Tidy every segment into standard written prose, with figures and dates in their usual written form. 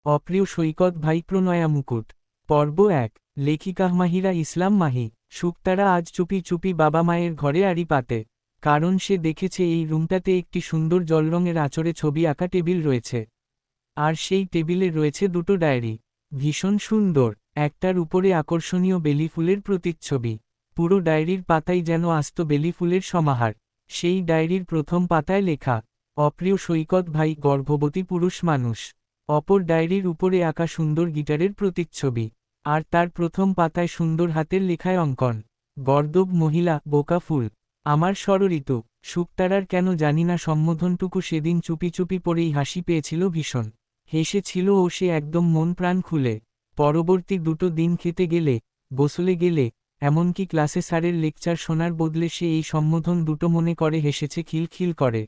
অপ্রিয় সৈকত ভাই প্রণয়া মুকুট। পর্ব ১। লেখিকা মাহিরা ইসলাম মাহি। শুকতারা আজ চুপি চুপি বাবা মায়ের ঘরে আড়ি পাতে, কারণ সে দেখেছে এই রুমটাতে একটি সুন্দর জলরঙের আঁচড়ে ছবি আঁকা টেবিল রয়েছে। আর সেই টেবিলে রয়েছে দুটো ডায়েরি, ভীষণ সুন্দর। একটার উপরে আকর্ষণীয় বেলি ফুলের প্রতিচ্ছবি, পুরো ডায়েরির পাতাই যেন আস্ত বেলি ফুলের সমাহার। সেই ডায়েরির প্রথম পাতায় লেখা, অপ্রিয় সৈকত ভাই গর্ভবতী পুরুষ মানুষ। অপর ডায়েরির উপরে আঁকা সুন্দর গিটারের প্রতিচ্ছবি, আর তার প্রথম পাতায় সুন্দর হাতের লেখায় অঙ্কন, গর্দভ মহিলা বোকা ফুল। আমার ষড়ঋতু। শুকতারার কেন জানি না সম্বোধনটুকু সেদিন চুপি চুপি পড়েই হাসি পেয়েছিল ভীষণ। হেসেছিল ও সে একদম মন প্রাণ খুলে। পরবর্তী দুটো দিন খেতে গেলে, গোসলে গেলে, এমনকি ক্লাসে স্যারের লেকচার শোনার বদলে সে এই সম্বোধন দুটো মনে করে হেসেছে খিলখিল করে।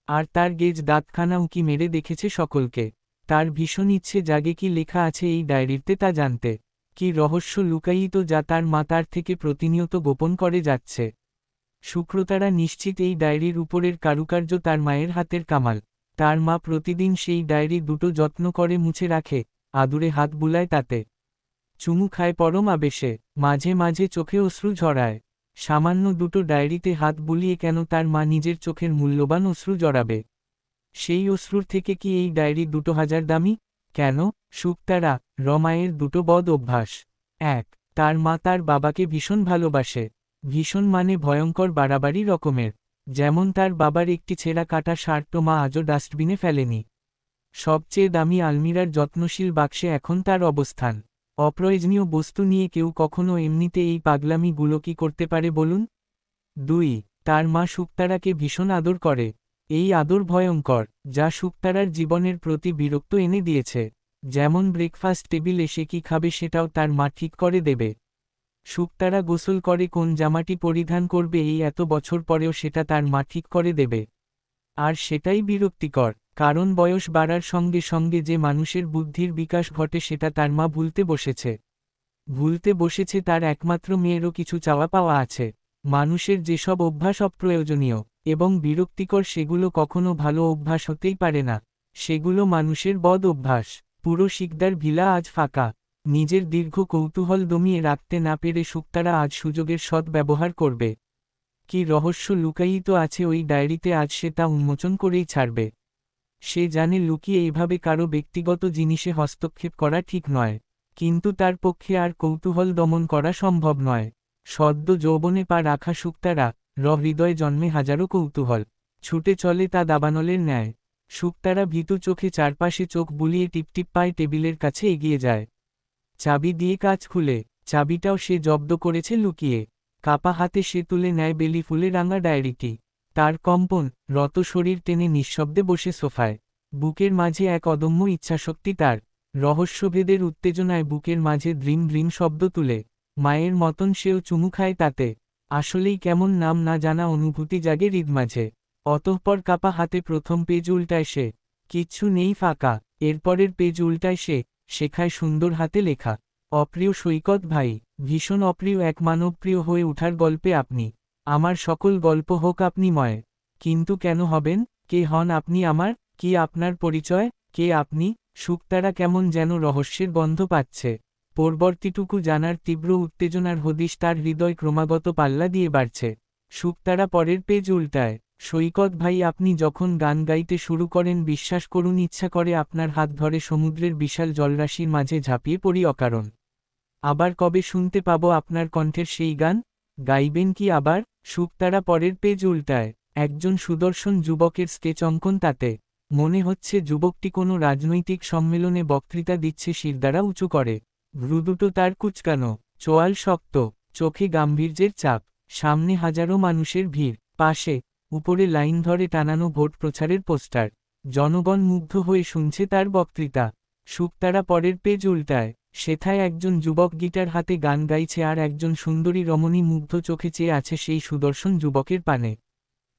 আর তার গেজ দাঁতখানা উঁকি মেরে দেখেছে সকলকে। তার ভীষণ ইচ্ছে জাগে কি লেখা আছে এই ডায়েরিতে তা জানতে, কি রহস্য লুকায়িত যা তার মা তার থেকে প্রতিনিয়ত গোপন করে যাচ্ছে। শুক্রতারা নিশ্চিত এই ডায়েরির উপরের কারুকার্য তার মায়ের হাতের কামাল। তার মা প্রতিদিন সেই ডায়েরি দুটো যত্ন করে মুছে রাখে, আদুরে হাত বুলায় তাতে, চুমু খায় পরম আবেশে, মাঝে মাঝে চোখে অশ্রু ঝরায়। সামান্য দুটো ডায়েরিতে হাত বুলিয়ে কেন তার মা নিজের চোখের মূল্যবান অশ্রু জড়াবে? সেই অশ্রুর থেকে কি এই ডায়েরি দুটো হাজার দামি? কেন? শুকতারা রমায়ের দুটো বদ অভ্যাস। ১। তার মা তার বাবাকে ভীষণ ভালোবাসে। ভীষণ মানে ভয়ঙ্কর বাড়াবাড়ি রকমের। যেমন তার বাবার একটি ছেঁড়া কাটা শার্ট মা আজও ডাস্টবিনে ফেলেনি। সবচেয়ে দামি আলমিরার যত্নশীল বাক্সে এখন তার অবস্থান। অপ্রয়োজনীয় বস্তু নিয়ে কেউ কখনো এমনিতে এই পাগলামিগুলো কি করতে পারে বলুন? ২। তার মা শুকতারাকে ভীষণ আদর করে। এই আদর ভয়ঙ্কর, যা শুকতারার জীবনের প্রতি বিরক্ত এনে দিয়েছে। যেমন ব্রেকফাস্ট টেবিলে সে কি খাবে সেটাও তার মা ঠিক করে দেবে। শুকতারা গোসল করে কোন জামাটি পরিধান করবে এই এত বছর পরেও সেটা তার মা ঠিক করে দেবে। আর সেটাই বিরক্তিকর, কারণ বয়স বাড়ার সঙ্গে সঙ্গে যে মানুষের বুদ্ধির বিকাশ ঘটে সেটা তার মা ভুলতে বসেছে। ভুলতে বসেছে তার একমাত্র মেয়েরও কিছু চাওয়া পাওয়া আছে। মানুষের যেসব অভ্যাস অপ্রয়োজনীয় এবং বিরক্তিকর সেগুলো কখনো ভালো অভ্যাস হতেই পারে না, সেগুলো মানুষের বদ অভ্যাস। পুরো শিকদার ভিলা আজ ফাঁকা। নিজের দীর্ঘ কৌতূহল দমিয়ে রাখতে না পেরে শুকতারা আজ সুযোগের সৎ ব্যবহার করবে। কি রহস্য লুকায়িত আছে ওই ডায়েরিতে আজ সে তা উন্মোচন করেই ছাড়বে। সে জানে লুকিয়ে এইভাবে কারো ব্যক্তিগত জিনিসে হস্তক্ষেপ করা ঠিক নয়, কিন্তু তার পক্ষে আর কৌতূহল দমন করা সম্ভব নয়। সদ্য যৌবনে পা রাখা শুকতারা হৃদয়ে জন্মে হাজারো কৌতূহল, ছুটে চলে তা দাবানলের ন্যায়। শুকতারা ভীতু চোখে চারপাশে চোখ বুলিয়ে টিপটিপ পায়ে টেবিলের কাছে এগিয়ে যায়। চাবি দিয়ে কাজ খুলে, চাবিটাও সে জব্দ করেছে লুকিয়ে। কাপা হাতে সে তুলে নেয় বেলি ফুলে রাঙা ডায়েরিটি। তার কম্পন রত শরীর টেনে নিঃশব্দে বসে সোফায়। বুকের মাঝে এক অদম্য ইচ্ছাশক্তি তার। রহস্যভেদের উত্তেজনায় বুকের মাঝে দ্রিম দ্রিম শব্দ তুলে। মায়ের মতন সেও চুমু খায় তাতে। আসলেই কেমন নাম না জানা অনুভূতি জাগে হৃদমাঝে। অতঃপর কাপা হাতে প্রথম পেজ উল্টায় সে। কিচ্ছু নেই ফাঁকা। এরপরের পেজ উল্টায় সে, শেখায় সুন্দর হাতে লেখা, অপ্রিয় সৈকত ভাই, ভীষণ অপ্রিয় এক মানবপ্রিয় হয়ে ওঠার গল্পে আপনি। আমার সকল গল্প হোক আপনিময়। কিন্তু কেন হবেন? কে হন আপনি আমার? কি আপনার পরিচয়? কে আপনি? শুকতারা কেমন যেন রহস্যের গন্ধ পাচ্ছে। পরবর্তীটুকু জানার তীব্র উত্তেজনার হদিশ তার হৃদয় ক্রমাগত পাল্লা দিয়ে বাড়ছে। শুকতারা পরের পেজ উল্টায়, সৈকত ভাই আপনি যখন গান গাইতে শুরু করেন বিশ্বাস করুন ইচ্ছা করে আপনার হাত ধরে সমুদ্রের বিশাল জলরাশির মাঝে ঝাঁপিয়ে পড়ি অকারণ। আবার কবে শুনতে পাবো আপনার কণ্ঠের সেই গান? গাইবেন কি আবার? শুকতারা পরের পেজ উল্টায়, একজন সুদর্শন যুবকের স্কেচ অঙ্কন তাতে। মনে হচ্ছে যুবকটি কোনো রাজনৈতিক সম্মেলনে বক্তৃতা দিচ্ছে, শিরদাঁড়া উঁচু করে। ভ্রু দুটো তার কুঁচকানো, চোয়াল শক্ত, চোখে গাম্ভীর্যের চাপ। সামনে হাজারো মানুষের ভিড়, পাশে উপরে লাইন ধরে টানানো ভোট প্রচারের পোস্টার। জনগণ মুগ্ধ হয়ে শুনছে তার বক্তৃতা। শুকতারা পরের পেজ উল্টায়, সেথায় একজন যুবক গিটার হাতে গান গাইছে আর একজন সুন্দরী রমণী মুগ্ধ চোখে চেয়ে আছে সেই সুদর্শন যুবকের পানে।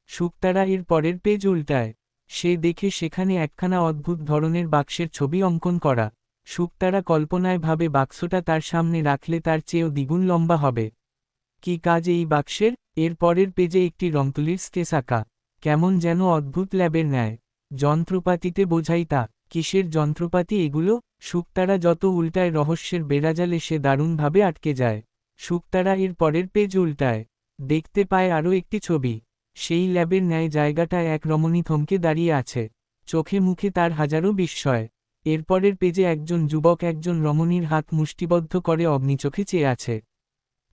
শুকতারা এর পরের পেজ উল্টায়, সে দেখে সেখানে একখানা অদ্ভুত ধরনের বাক্সের ছবি অঙ্কন করা। শুকতারা কল্পনায় ভাবে বাক্সটা তার সামনে রাখলে তার চেয়েও দ্বিগুণ লম্বা হবে। কি কাজ এই বাক্সের? এর পরের পেজে একটি রংতুলির স্কেচ আঁকা, কেমন যেন অদ্ভুত ল্যাবের ন্যায়। যন্ত্রপাতিতে বোঝাই তা, কিসের যন্ত্রপাতি এগুলো? শুকতারা যত উল্টায় রহস্যের বেড়াজালে সে দারুণভাবে আটকে যায়। শুকতারা এর পরের পেজ উল্টায়, দেখতে পায় আরও একটি ছবি। সেই ল্যাবের ন্যায় জায়গাটায় এক রমণী থমকে দাঁড়িয়ে আছে, চোখে মুখে তার হাজারো বিস্ময়। এরপরের পেজে একজন যুবক একজন রমণীর হাত মুষ্টিবদ্ধ করে অগ্নিচোখে চেয়ে আছে।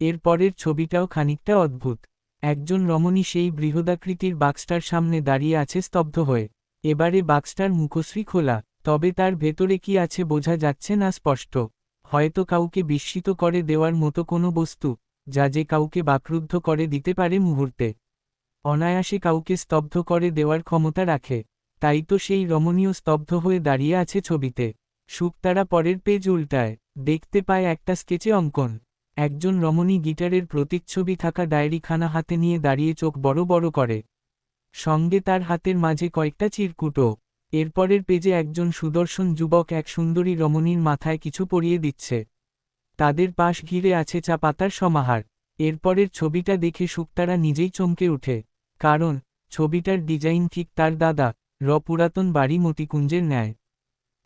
এর পরের ছবিটাও খানিকটা অদ্ভুত। একজন রমণী সেই বৃহদাকৃতির বাক্সটার সামনে দাঁড়িয়ে আছে স্তব্ধ হয়ে। এবারে বাক্সটার মুখশ্রী খোলা, তবে তার ভেতরে কি আছে বোঝা যাচ্ছে না স্পষ্ট। হয়তো কাউকে বিস্মিত করে দেওয়ার মতো কোনো বস্তু, যা যে কাউকে বাকরুদ্ধ করে দিতে পারে মুহূর্তে। অনায়াসে কাউকে স্তব্ধ করে দেওয়ার ক্ষমতা রাখে। তাই তো সেই রমণীও স্তব্ধ হয়ে দাঁড়িয়ে আছে ছবিতে। শুকতারা পরের পেজ উল্টায়, দেখতে পায় একটা স্কেচে অঙ্কন। একজন রমণী গিটারের প্রতিচ্ছবি থাকা ডায়েরিখানা হাতে নিয়ে দাঁড়িয়ে চোখ বড় বড় করে। সঙ্গে তার হাতের মাঝে কয়েকটা চিরকুটো। এরপরের পেজে একজন সুদর্শন যুবক এক সুন্দরী রমণীর মাথায় কিছু পরিয়ে দিচ্ছে। তাদের পাশ ঘিরে আছে চা পাতার সমাহার। এরপরের ছবিটা দেখে শুকতারা নিজেই চমকে ওঠে, কারণ ছবিটার ডিজাইন ঠিক তার দাদা পুরাতন বাড়ি মতিকুঞ্জের ন্যায়।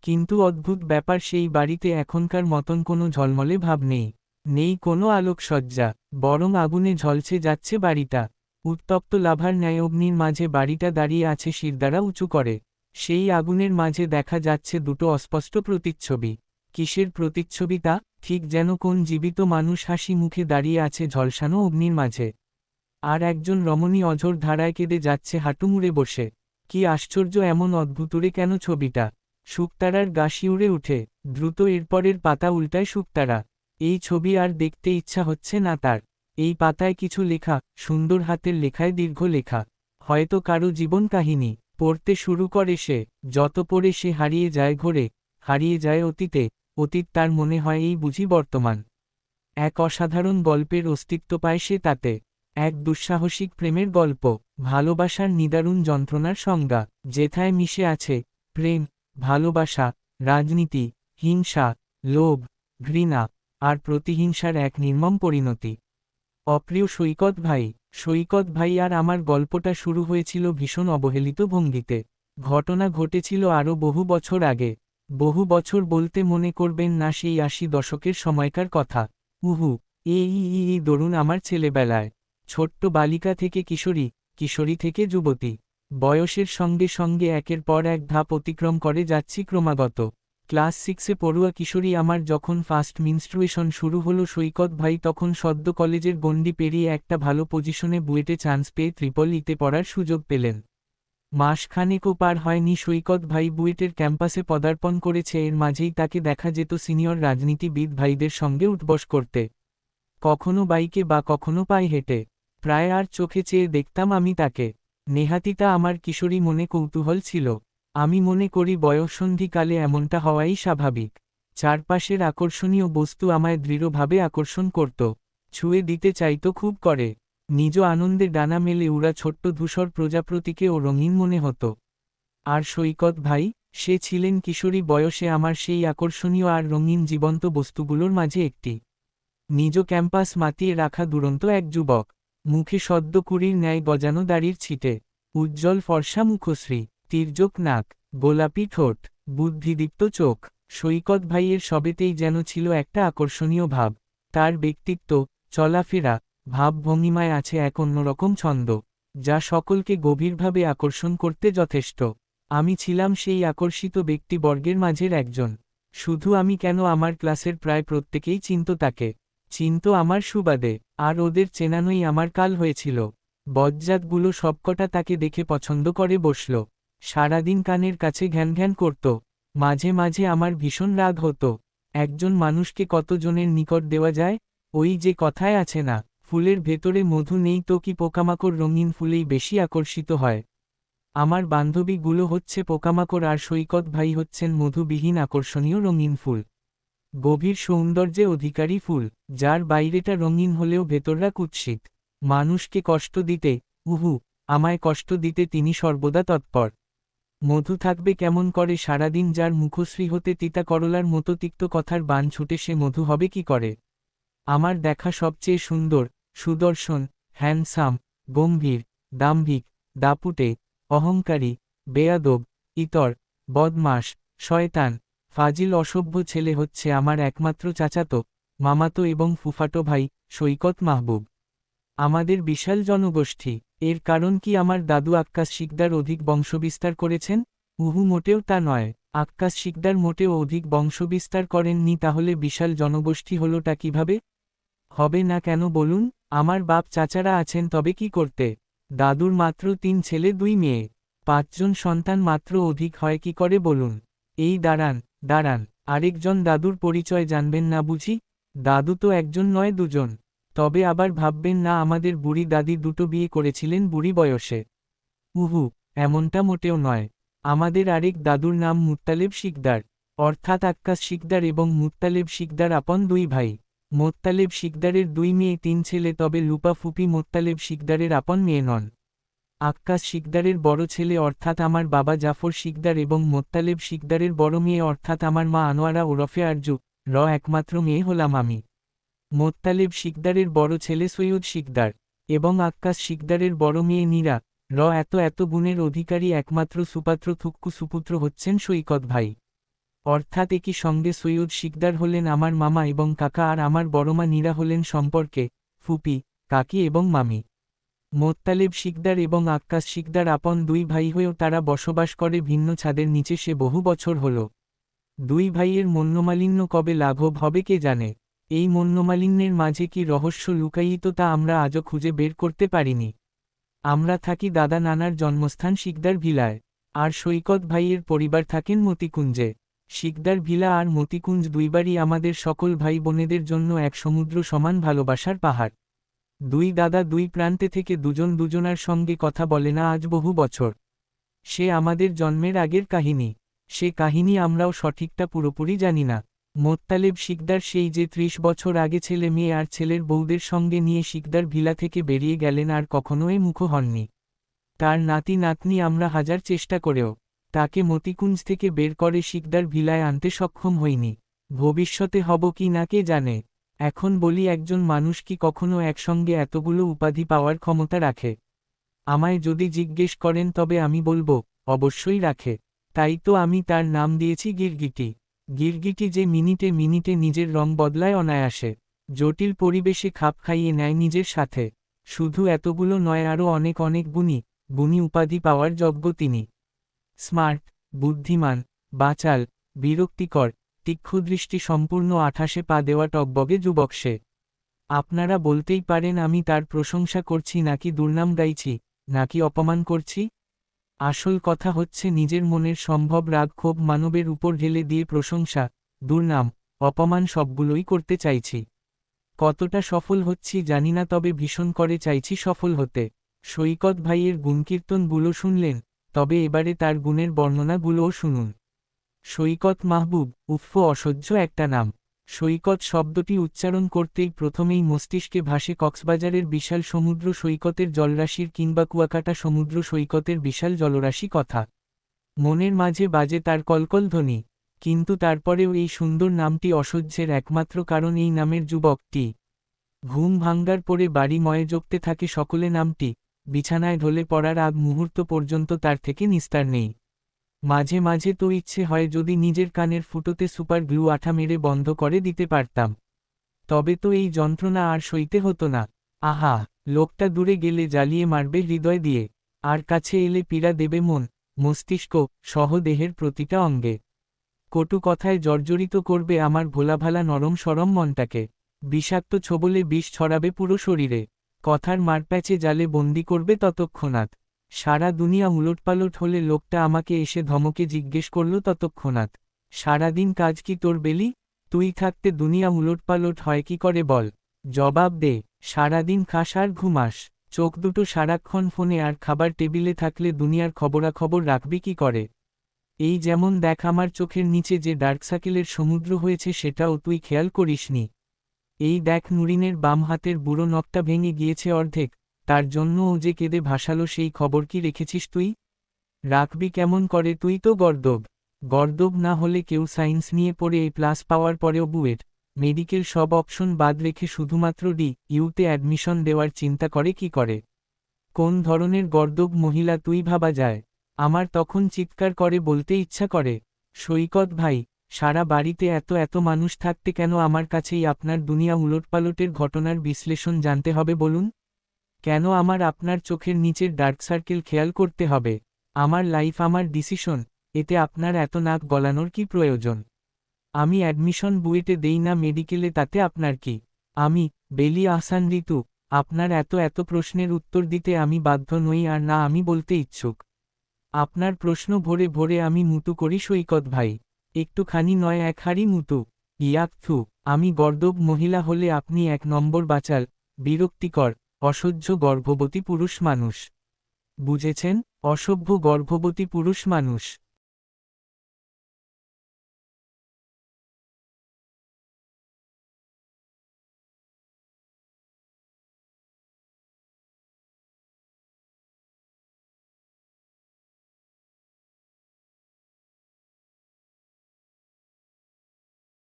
কিন্তু অদ্ভুত ব্যাপার, সেই বাড়িতে এখনকার মতন কোনো ঝলমলে ভাব নেই, নেই কোনো আলোকসজ্জা, বরং আগুনে ঝলসে যাচ্ছে বাড়িটা। উত্তপ্ত লাভার ন্যায় অগ্নির মাঝে বাড়িটা দাঁড়িয়ে আছে শিরদাঁড়া উঁচু করে। সেই আগুনের মাঝে দেখা যাচ্ছে দুটো অস্পষ্ট প্রতিচ্ছবি। কিসের প্রতিচ্ছবি তা? ঠিক যেন কোন জীবিত মানুষ হাসি মুখে দাঁড়িয়ে আছে ঝলসানো অগ্নির মাঝে। আর একজন রমণী অঝোর ধারায় কেঁদে যাচ্ছে হাঁটু মুড়ে বসে। কি আশ্চর্য, এমন অদ্ভুতুরে কেন ছবিটা? শুকতারার গা শিউরে উঠে, দ্রুত এরপরের পাতা উল্টায় শুকতারা। এই ছবি আর দেখতে ইচ্ছা হচ্ছে না তার। এই পাতায় কিছু লেখা, সুন্দর হাতের লেখায় দীর্ঘ লেখা। হয়তো কারো জীবন কাহিনী। পড়তে শুরু করে সে, যত পড়ে সে হারিয়ে যায় ঘোরে, হারিয়ে যায় অতীতে, অতীত তার মনে হয় এই বুঝি বর্তমান। এক অসাধারণ গল্পের অস্তিত্ব পায় সে তাতে। এক দুঃসাহসিক প্রেমের গল্প, ভালোবাসার নিদারুণ যন্ত্রণার সংজ্ঞা, যেথায় মিশে আছে প্রেম, ভালোবাসা, রাজনীতি, হিংসা, লোভ, ঘৃণা, আর প্রতিহিংসার এক নির্মম পরিণতি। অপ্রিয় সৈকত ভাই আর আমার গল্পটা শুরু হয়েছিল ভীষণ অবহেলিত ভঙ্গিতে। ঘটনা ঘটেছিল আরও বহু বছর আগে। বহু বছর বলতে মনে করবেন না সেই ৮০ দশকের সময়কার কথা। এই দরুন আমার ছেলেবেলায়। ছোট্ট বালিকা থেকে কিশোরী, কিশোরী থেকে যুবতী। বয়সের সঙ্গে সঙ্গে একের পর এক ধাপ অতিক্রম করে যাচ্ছি ক্রমাগত। ক্লাস 6-এ পড়ুয়া কিশোরী আমার যখন ফার্স্ট মিনস্ট্রুয়েশন শুরু হলো, সৈকত ভাই তখন সদ্য কলেজের গণ্ডি পেরিয়ে একটা ভালো পজিশনে বুয়েটে চান্স পেয়ে ট্রিপল-ইতে পড়ার সুযোগ পেলেন। মাসখানেকও পার হয়নি সৈকত ভাই বুয়েটের ক্যাম্পাসে পদার্পণ করেছে, এর মাঝেই তাকে দেখা যেত সিনিয়র রাজনীতিবিদ ভাইদের সঙ্গে উঠবস করতে। কখনো বাইকে বা কখনো পায়ে হেঁটে। প্রায় আর চোখে চেয়ে দেখতাম আমি তাকে। নেহাতিটা আমার কিশোরী মনে কৌতূহল ছিল। আমি মনে করি বয়ঃসন্ধিকালে এমনটা হওয়াই স্বাভাবিক। চারপাশের আকর্ষণীয় বস্তু আমায় দৃঢ়ভাবে আকর্ষণ করত, ছুঁয়ে দিতে চাইতো খুব করে। নিজ আনন্দে ডানা মেলে উড়া ছোট্ট ধূসর প্রজাপতিকে ও রঙিন মনে হতো। আর সৈকত ভাই, সে ছিলেন কিশোরী বয়সে আমার সেই আকর্ষণীয় আর রঙিন জীবন্ত বস্তুগুলোর মাঝে একটি। নিজ ক্যাম্পাস মাতিয়ে রাখা দুরন্ত এক যুবক, মুখে সদ্য কুড়ির ন্যায় গজানো দাড়ির ছিটে, উজ্জ্বল ফর্সা মুখশ্রী, তির্যক নাক, গোলাপি ঠোঁট, বুদ্ধিদীপ্ত চোখ। সৈকত ভাইয়ের সবেতেই যেন ছিল একটা আকর্ষণীয় ভাব। তার ব্যক্তিত্ব, চলাফেরা, ভাবভঙ্গিমায় আছে এক অন্যরকম ছন্দ, যা সকলকে গভীরভাবে আকর্ষণ করতে যথেষ্ট। আমি ছিলাম সেই আকর্ষিত ব্যক্তিবর্গের মাঝের একজন। শুধু আমি কেন, আমার ক্লাসের প্রায় প্রত্যেকেই চিনত তাকে, চিনত আমার সুবাদে। আর ওদের চেনানোই আমার কাল হয়েছিল। বজ্জাতগুলো সবকটা তাকে দেখে পছন্দ করে বসল। সারাদিন কানের কাছে ঘ্যান ঘ্যান করত। মাঝে মাঝে আমার ভীষণ রাগ হতো। একজন মানুষকে কতজনের নিকট দেওয়া যায়? ওই যে কথায় আছে না, ফুলের ভেতরে মধু নেই তো কি পোকামাকড় রঙিন ফুলেই বেশি আকর্ষিত হয়। আমার বান্ধবীগুলো হচ্ছে পোকামাকড় আর সৈকত ভাই হচ্ছেন মধুবিহীন আকর্ষণীয় রঙিন ফুল। গভীর সৌন্দর্যে অধিকারী ফুল, যার বাইরেটা রঙিন হলেও ভেতররা কুৎসিত। মানুষকে কষ্ট দিতে, আমায় কষ্ট দিতে তিনি সর্বদা তৎপর। মধু থাকবে কেমন করে সারাদিন, যার মুখশ্রী হতে তিতা করলার মতো তিক্ত কথার বান ছুটে, সে মধু হবে কি করে? আমার দেখা সবচেয়ে সুন্দর, সুদর্শন, হ্যান্ডসাম, গম্ভীর, দাম্ভিক, দাপুটে, অহংকারী, বেয়াদব, ইতর, বদমাশ, শয়তান, ফাজিল অসভ্য ছেলে হচ্ছে আমার একমাত্র চাচাতো, মামাতো এবং ফুফাতো ভাই, সৈকত মাহবুব। আমাদের বিশাল জনগোষ্ঠী। এর কারণ কি আমার দাদু আক্কাস শিকদার অধিক বংশবিস্তার করেছেন? মোটেও তা নয়। আক্কাস শিকদার মোটেও অধিক বংশবিস্তার করেননি, তাহলে বিশাল জনগোষ্ঠী হলোটা কিভাবে? হবে না কেন বলুন? আমার বাপ চাচারা আছেন, তবে কি করতে? দাদুর মাত্র 3 ছেলে 2 মেয়ে। 5 জন সন্তান মাত্র অধিক হয় কি করে বলুন? এই দাঁড়ান, দাঁড়ান, আরেকজন দাদুর পরিচয় জানবেন না বুঝি? দাদু তো একজন নয় 2 জন। তবে আবার ভাববেন না আমাদের বুড়ি দাদি দুটো বিয়ে করেছিলেন বুড়ি বয়সে। উহু, এমনটা মোটেও নয়। আমাদের আরেক দাদুর নাম মুত্তালেব শিকদার, অর্থাৎ আক্কাস শিকদার এবং মুত্তালেব শিকদার আপন 2 ভাই। মোত্তালেব শিকদারের 2 মেয়ে 3 ছেলে, তবে লুপা ফুপি মোত্তালেব শিকদারের আপন মেয়ে নন। আক্কাস শিকদারের বড় ছেলে অর্থাৎ আমার বাবা জাফর শিকদার এবং মোত্তালেব শিকদারের বড় মেয়ে অর্থাৎ আমার মা আনোয়ারা ওরফে আরজু একমাত্র মেয়ে হলাম আমি। মোত্তালেব শিকদারের বড় ছেলে সৈয়দ শিকদার এবং আক্কাস শিকদারের বড় মেয়ে নীরা এত গুণের অধিকারী একমাত্র সুপাত্র থুক্কু সুপুত্র হচ্ছেন সৈকত ভাই। অর্থাৎ একই সঙ্গে সৈয়দ শিকদার হলেন আমার মামা এবং কাকা, আর আমার বড়মা নীরা হলেন সম্পর্কে ফুপি, কাকি এবং মামি। মোত্তালেব শিকদার এবং আক্কাস শিকদার আপন 2 ভাই হয়েও তারা বসবাস করে ভিন্ন ছাদের নিচে সে বহু বছর হল। 2 ভাইয়ের মনোমালিন্য কবে লাঘব হবে কে জানে? এই মনোমালিন্যের মাঝে কি রহস্য লুকায়িত তা আমরা আজও খুঁজে বের করতে পারিনি। আমরা থাকি দাদা নানার জন্মস্থান শিকদার ভিলায়, আর সৈকত ভাইয়ের পরিবার থাকেন মতিকুঞ্জে। শিকদার ভিলা আর মতিকুঞ্জ দুইবারই আমাদের সকল ভাই বোনেদের জন্য এক সমুদ্র সমান ভালোবাসার পাহাড়। 2 দাদা 2 প্রান্তে থেকে দুজন দুজনার সঙ্গে কথা বলে না আজ বহু বছর। সে আমাদের জন্মের আগের কাহিনী। সে কাহিনী আমরাও সঠিকটা পুরোপুরি জানি না। মোত্তালেব শিকদার সেই যে 30 বছর আগে ছেলে মেয়ে আর ছেলের বউদের সঙ্গে নিয়ে শিকদার ভিলা থেকে বেরিয়ে গেলেন আর কখনো মুখ হননি। তার নাতি নাতনি আমরা হাজার চেষ্টা করেও তাকে মতিকুঞ্জ থেকে বের করে শিকদার ভিলায় আনতে সক্ষম হইনি। ভবিষ্যতে হব কি না কে জানে। এখন বলি, একজন মানুষ কি কখনো একসঙ্গে এতগুলো উপাধি পাওয়ার ক্ষমতা রাখে? আমায় যদি জিজ্ঞেস করেন তবে আমি বলবো, অবশ্যই রাখে। তাই তো আমি তার নাম দিয়েছি গিরগিটি। গিরগিটি যে মিনিটে মিনিটে নিজের রং বদলায় অনায়াসে, জটিল পরিবেশে খাপ খাইয়ে নেয় নিজের সাথে। শুধু এতগুলো নয়, আরও অনেক অনেক গুণী উপাধি পাওয়ার যোগ্য তিনি। স্মার্ট, বুদ্ধিমান, বাচাল, বিরক্তিকর, তীক্ষ্ণদৃষ্টি সম্পূর্ণ 28 পা দেওয়া টকবগে যুবক সে। আপনারা বলতেই পারেন আমি তার প্রশংসা করছি নাকি দুর্নাম গাইছি, নাকি অপমান করছি। আসল কথা হচ্ছে নিজের মনের সম্ভব রাগ ক্ষোভ মানবের উপর ঢেলে দিয়ে প্রশংসা, দুর্নাম, অপমান সবগুলোই করতে চাইছি। কতটা সফল হচ্ছি জানি না, তবে ভীষণ করে চাইছি সফল হতে। সৈকত ভাইয়ের গুণকীর্তনগুলো শুনলেন, তবে এবারে তার গুণের বর্ণনাগুলোও শুনুন। সৈকত মাহবুব, অসহ্য একটা নাম। সৈকত শব্দটি উচ্চারণ করতেই প্রথমেই মস্তিষ্কে ভাসে কক্সবাজারের বিশাল সমুদ্র সৈকতের জলরাশির কিংবা কুয়াকাটা সমুদ্র সৈকতের বিশাল জলরাশি কথা। মনের মাঝে বাজে তার কলকল ধ্বনি। কিন্তু তারপরেও এই সুন্দর নামটি অসহ্যের একমাত্র কারণ এই নামের যুবকটি। ঘুম ভাঙ্গার পরে বাড়ি ময়ে জপতে থাকে সকলে নামটি, বিছানায় ঢলে পড়ার আগ মুহূর্ত পর্যন্ত তার থেকে নিস্তার নেই। মাঝে মাঝে তো ইচ্ছে হয় যদি নিজের কানের ফুটোতে সুপার গ্লু আঠা মেরে বন্ধ করে দিতে পারতাম। তবে তো এই যন্ত্রণা আর সইতে হতো না। আহা, লোকটা দূরে গেলে জ্বালিয়ে মারবে হৃদয় দিয়ে, আর কাছে এলে পীড়া দেবে মন, মস্তিষ্ক সহ দেহের প্রতিটা অঙ্গে। কটু কথায় জর্জরিত করবে আমার ভোলাভালা নরম সরম মনটাকে। বিষাক্ত ছোবলে বিষ ছড়াবে পুরো শরীরে। কথার মারপ্যাচে জালে বন্দি করবে ততক্ষণাৎ। সারা দুনিয়া উলটপালট হলে লোকটা আমাকে এসে ধমকে জিজ্ঞেস করল ততক্ষণাৎ, সারাদিন কাজ কি তোর বেলি? তুই থাকতে দুনিয়া উলটপালট হয় কি করে বল? জবাব দে। সারাদিন খাস আর ঘুমাস, চোখ দুটো সারাক্ষণ ফোনে আর খাবার টেবিলে থাকলে দুনিয়ার খবরাখবর রাখবি কি করে? এই যেমন দেখ আমার চোখের নিচে যে ডার্ক সার্কেলের সমুদ্র হয়েছে, সেটাও তুই খেয়াল করিসনি। এই দেখ নুরিনের বাম হাতের বুড়ো নখটা ভেঙে গিয়েছে অর্ধেক, তার জন্য ও যে কেঁদে ভাসালো সেই খবর কি রেখেছিস তুই? রাখবি কেমন করে? তুই তো গর্দব না হলে কেউ সায়েন্স নিয়ে পড়ে A+ পাওয়ার পরেও বুয়েট, মেডিকেল সব অপশন বাদ রেখে শুধুমাত্র DUতে অ্যাডমিশন দেওয়ার চিন্তা করে কি করে? কোন ধরনের গর্দব মহিলা তুই ভাবা যায়? আমার তখন চিৎকার করে বলতে ইচ্ছা করে, সৈকত ভাই, সারা বাড়িতে এত এত মানুষ থাকতে কেন আমার কাছেই আপনার দুনিয়া উলটপালটের ঘটনার বিশ্লেষণ জানতে হবে বলুন? কেন আমার আপনার চোখের নিচের ডার্ক সার্কেল খেয়াল করতে হবে? আমার লাইফ আমার ডিসিশন, এতে আপনার এত নাক গলানোর কি প্রয়োজন? আমি অ্যাডমিশন বুয়েটে দেই না মেডিকেলে, তাতে আপনার কি? আমি বেলি আহসান ঋতু, আপনার এত এত প্রশ্নের উত্তর দিতে আমি বাধ্য নই, আর না আমি বলতে ইচ্ছুক। আপনার প্রশ্ন ভরে ভরে আমি মুতু করি সৈকত ভাই। একটুখানি নয়, এক হাড়ি মুতু। ইয়াকথু, আমি গর্দব মহিলা হলে আপনি 1 নম্বর বাচাল, বিরক্তিকর, অসহ্য গর্ভবতী পুরুষ মানুষ। বুঝেছেন? অসভ্য গর্ভবতী পুরুষ মানুষ।